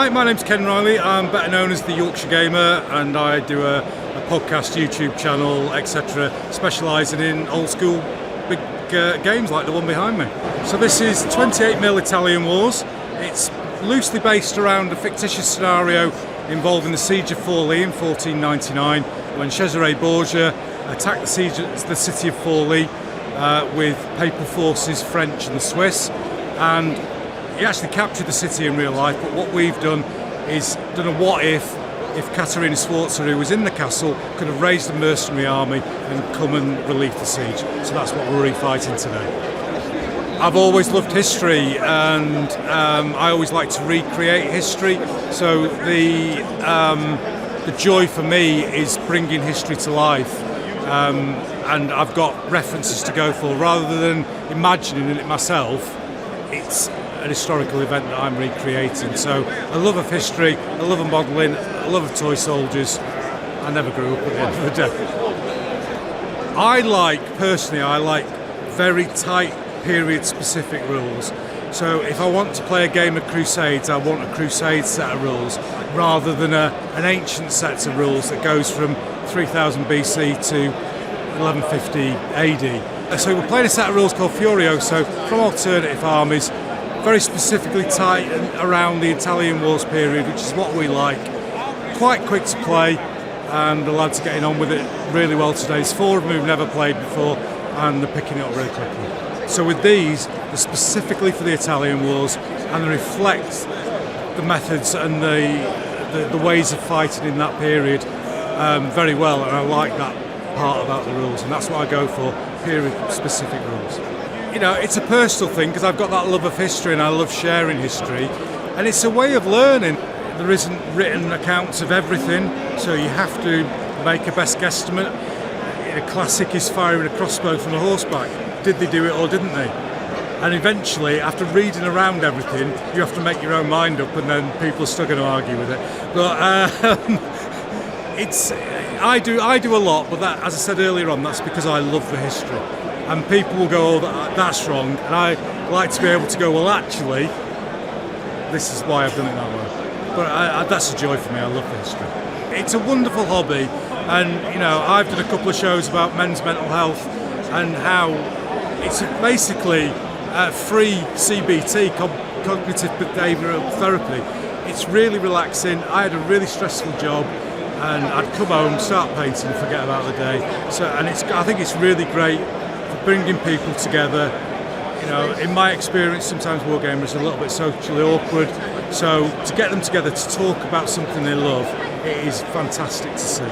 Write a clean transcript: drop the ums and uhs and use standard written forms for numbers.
Hi, my name's Ken Riley. I'm better known as the Yorkshire Gamer, and I do a podcast, YouTube channel, etc., specialising in old school big games like the one behind me. So this is 28mm Italian Wars. It's loosely based around a fictitious scenario involving the Siege of Forlì in 1499, when Cesare Borgia attacked the city of Forlì with papal forces, French and the Swiss, and he actually captured the city in real life. But what we've done is done a what if Caterina Sforza, who was in the castle, could have raised a mercenary army and come and relieve the siege. So that's what we're refighting today. I've always loved history, and I always like to recreate history. So the joy for me is bringing history to life, and I've got references to go for rather than imagining it myself. It's an historical event that I'm recreating. So a love of history, a love of modelling, a love of toy soldiers. I never grew up at the end of the day. I like very tight period specific rules. So if I want to play a game of Crusades, I want a Crusade set of rules rather than an ancient set of rules that goes from 3000 BC to 1150 AD. So we're playing a set of rules called Furioso from alternative armies, very specifically tight around the Italian Wars period, which is what we like. Quite quick to play, and the lads are getting on with it really well today. There's four of them who've never played before, and they're picking it up really quickly. So with these, they're specifically for the Italian Wars, and they reflect the methods and the ways of fighting in that period very well, and I like that part about the rules, and that's what I go for, period-specific rules. You know, it's a personal thing because I've got that love of history and I love sharing history, and it's a way of learning. There isn't written accounts of everything, so you have to make a best guesstimate. A classic is firing a crossbow from a horseback. Did they do it or didn't they? And eventually, after reading around everything, you have to make your own mind up, and then people are still going to argue with it. But I do a lot, but that, as I said earlier on, that's because I love the history. And people will go, oh, that's wrong. And I like to be able to go, well, actually, this is why I've done it that way. But that's a joy for me. I love the history. It's a wonderful hobby. And, you know, I've done a couple of shows about men's mental health and how it's basically free CBT, cognitive behavioural therapy. It's really relaxing. I had a really stressful job, and I'd come home, start painting, and forget about the day. I think it's really great for bringing people together. You know, in my experience, sometimes wargamers are a little bit socially awkward. So to get them together to talk about something they love, it is fantastic to see.